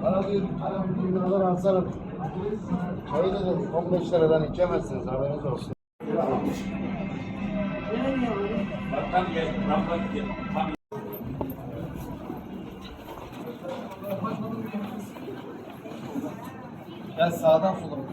Bana diyor, bir liradan alsana. Çayı dedim, 15 liradan içemezsiniz, haberiniz olsun. Ben sağdan sola.